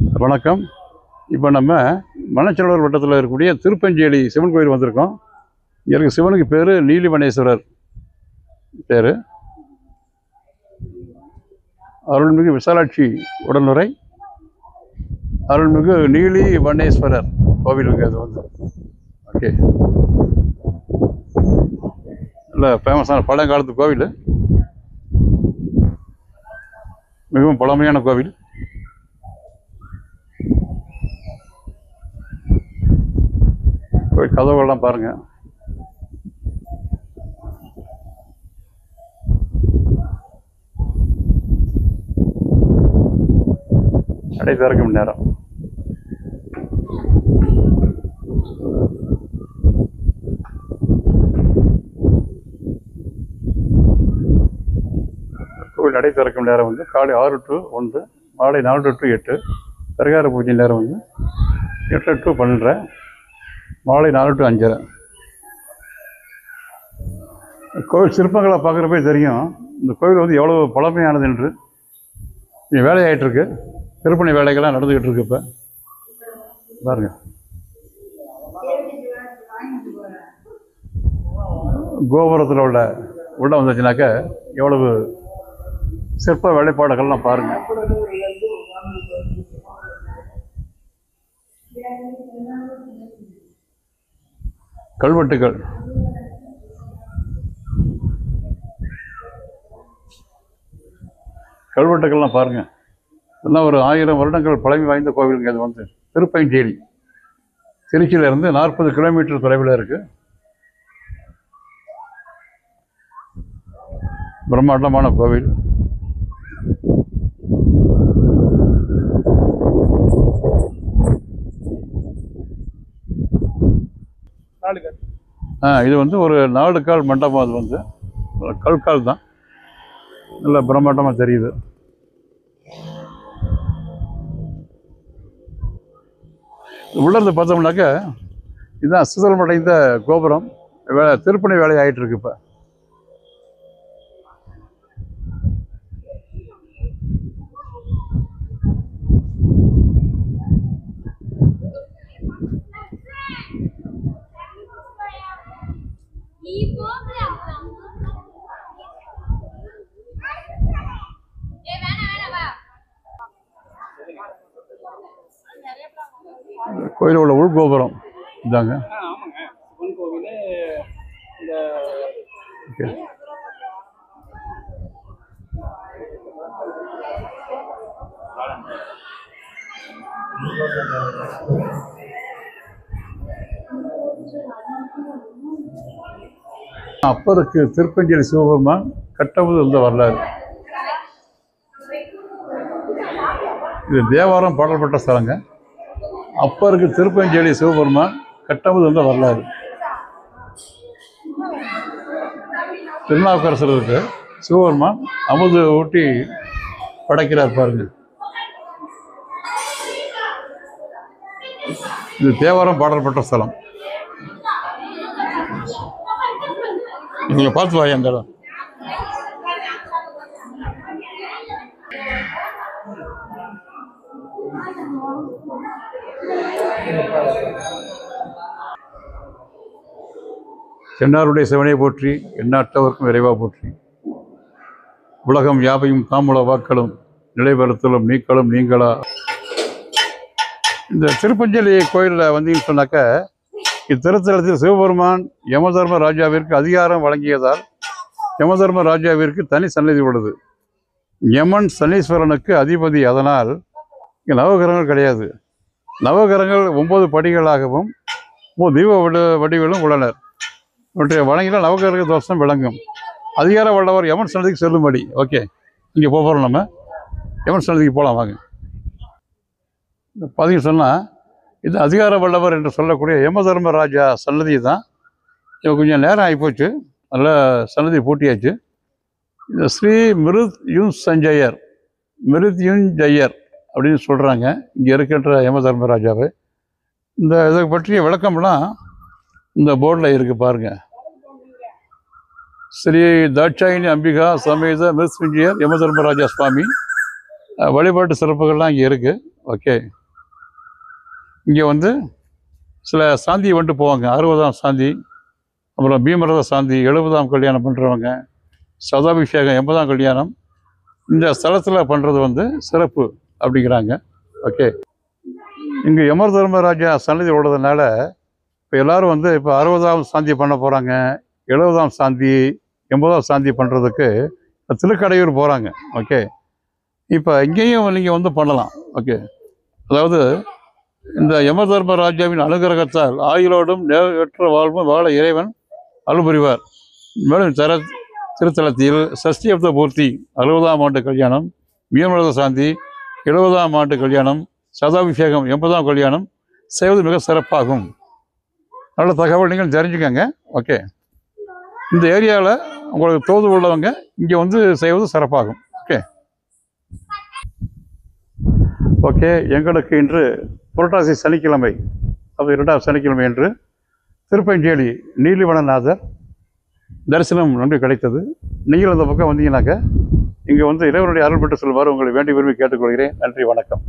வணக்கம். இப்போ நம்ம மணச்சநல்லூர் வட்டத்தில் இருக்கக்கூடிய திருப்பஞ்சேரி சிவன் கோயில் வந்திருக்கோம். இங்கே இருக்க சிவனுக்கு பேர் நீலிவனேஸ்வரர் பேர். அருள்மிகு விசாலாட்சி உடனுரை அருள்மிகு நீலிவனேஸ்வரர் கோவிலுங்க அது வந்து. ஓகே, நல்ல ஃபேமஸான பழங்காலத்து கோவில், மிகவும் பழமையான கோவில். கதவுகள்லாம் பாருங்க. நடை திறக்கும் நேரம். கோவில் நடை திறக்கும் நேரம் வந்து காலை 6 to 1, மாலை 4 to 8. பரிகார பூஜை நேரம் வந்து 8 to 12, மாலை 4 to 5. கோவில் சிற்பங்களை பார்க்குறப்பே தெரியும் இந்த கோவில் வந்து எவ்வளோ பழமையானது என்று. இங்கே வேலையாயிட்டிருக்கு, திருப்பணி வேலைகள்லாம் நடந்துக்கிட்டு இருக்கு. இப்போ பாருங்க, கோபுரத்தில் உள்ள வந்துச்சுனாக்க எவ்வளவு சிற்ப வேலைப்பாடுகள்லாம் பாருங்க. கல்வெட்டுகள்லாம் பாருங்க. இதெல்லாம் ஒரு 1000 வருடங்கள் பழமை வாய்ந்த கோவிலுங்க. அது வந்து திருப்பஞ்சேரி, திருச்சியிலிருந்து 40 கிலோமீட்டர் தொலைவில் இருக்கு. பிரம்மாண்டமான கோவில். இது வந்து ஒரு 4 கால் மண்டபம். அது வந்து கல்கால் தான், நல்ல பிரம்மாண்டமாக தெரியுது. உள்ளிருந்து பார்த்தோம்னாக்க இதுதான் சிதலமடைந்த கோபுரம். திருப்பணி வேலை ஆகிட்டு இருக்கு. இப்போ கோயிலில் உள்ள உள்கோபுரம் இதாங்க. அப்பருக்கு திருப்பஞ்சேரி சிவபெருமான் கட்டபோது இருந்த வரலாறு. இது தேவாரம் பாடல்பட்ட ஸ்தலங்க. அப்பருக்கு திருப்பஞ்சேரி சிவபெருமான் கட்டபோது இருந்த வரலாறு. திருநாவுக்கரசருக்கு சிவபெருமான் அமுது ஊட்டி படைக்கிறார் பாருங்க. இது தேவாரம் பாடல்பட்ட ஸ்தலம். நீங்க பார்த்து வாங்க அந்த இடம். சென்னாருடைய சிவனை போற்றி, எண்ணாட்டவர்க்கும் இறைவா போற்றி. உலகம் யாவையும் தாமுல வாக்களும் நிலைபெறுத்தலும் நீக்களும் நீங்களா. இந்த திருப்பஞ்சேரி கோயிலில் வந்தீங்கன்னு சொன்னாக்க, இத்திருத்தலத்தில் சிவபெருமான் யமதர்ம ராஜாவிற்கு அதிகாரம் வழங்கியதால் யமதர்ம ராஜாவிற்கு தனி சன்னதி உள்ளது. யமன் சனீஸ்வரனுக்கு அதிபதி. அதனால் இங்கே நவகிரகங்கள் கிடையாது. நவகிரகங்கள் 9 படிகளாகவும் 3 தீப வடிவிலும் உள்ளனர். இவற்றை வழங்கினால் நவகிரக தோஷம் விளங்கும். அதிகார வல்லவர் யமன் சன்னதிக்கு செல்லும்படி. ஓகே, இங்கே போகிறோம். நம்ம யமன் சன்னதிக்கு போகலாம் வாங்க. பார்த்தீங்கன்னு சொன்னால் இது அதிகார வல்லவர் என்று சொல்லக்கூடிய யமதர்ம ராஜா சன்னதி தான். இப்போ கொஞ்சம் நேரம் ஆகிப்போச்சு, நல்லா சன்னதி பூட்டியாச்சு. இந்த ஸ்ரீ மிருத்யுஞ்சயர் அப்படின்னு சொல்கிறாங்க இங்கே இருக்கின்ற யமதர்ம ராஜாவை. இந்த இதை பற்றிய விளக்கம்லாம் இந்த போர்டில் இருக்குது பாருங்கள். ஸ்ரீ தாட்சாயினி அம்பிகா சமேத மிருத்யுஞ்சயர் யமதர்மராஜா சுவாமி வழிபாட்டு சிறப்புகள்லாம் இங்கே இருக்குது. ஓகே. இங்கே வந்து சில சாந்தி வந்துட்டு போவாங்க. 60ஆம் சாந்தி, அப்புறம் பீமரத சாந்தி, 70ஆம் கல்யாணம் பண்ணுறவங்க, சதாபிஷேகம் 80ஆம் கல்யாணம் இந்த ஸ்தலத்தில் பண்ணுறது வந்து சிறப்பு அப்படிங்கிறாங்க. ஓகே. இங்கே யம தர்மராஜா சன்னதி உள்ளதுனால இப்போ எல்லோரும் வந்து இப்போ 60ஆம் சாந்தி பண்ண போகிறாங்க, 70ஆம் சாந்தி, 80ஆம் சாந்தி பண்ணுறதுக்கு திருக்கடையூர் போகிறாங்க. ஓகே. இப்போ இங்கேயும் நீங்கள் வந்து பண்ணலாம். ஓகே. அதாவது இந்த யம தர்மராஜாவின் அனுகிரகத்தால் ஆயுளோடும் நேரற்ற வாழ்வும் வாழ இறைவன் அருள் புரிவார். மேலும் திருத்தலத்தில் சஷ்டியப்த பூர்த்தி, 60ஆம் ஆண்டு கல்யாணம், பீமரத சாந்தி, 70ஆம் ஆண்டு கல்யாணம், சதாபிஷேகம், 80ஆம் கல்யாணம் செய்வது மிக சிறப்பாகும். நல்ல தகவல் நீங்கள் தெரிஞ்சுக்கங்க. ஓகே. இந்த ஏரியாவில் உங்களுக்கு தோது உள்ளவங்க இங்கே வந்து செய்வது சிறப்பாகும். ஓகே. ஓகே. எங்களுக்கு இன்று புரட்டாசி சனிக்கிழமை, அது 2ஆம் சனிக்கிழமை என்று திருப்பஞ்சேரி நீலிவனநாதர் தரிசனம் நன்கு கிடைத்தது. நீங்கள் அந்த பக்கம் வந்தீங்கன்னாக்க இங்கே வந்து இறைவனுடைய அருள் பெற்று செல்வார் உங்களை வேண்டி விரும்பி கேட்டுக்கொள்கிறேன். நன்றி, வணக்கம்.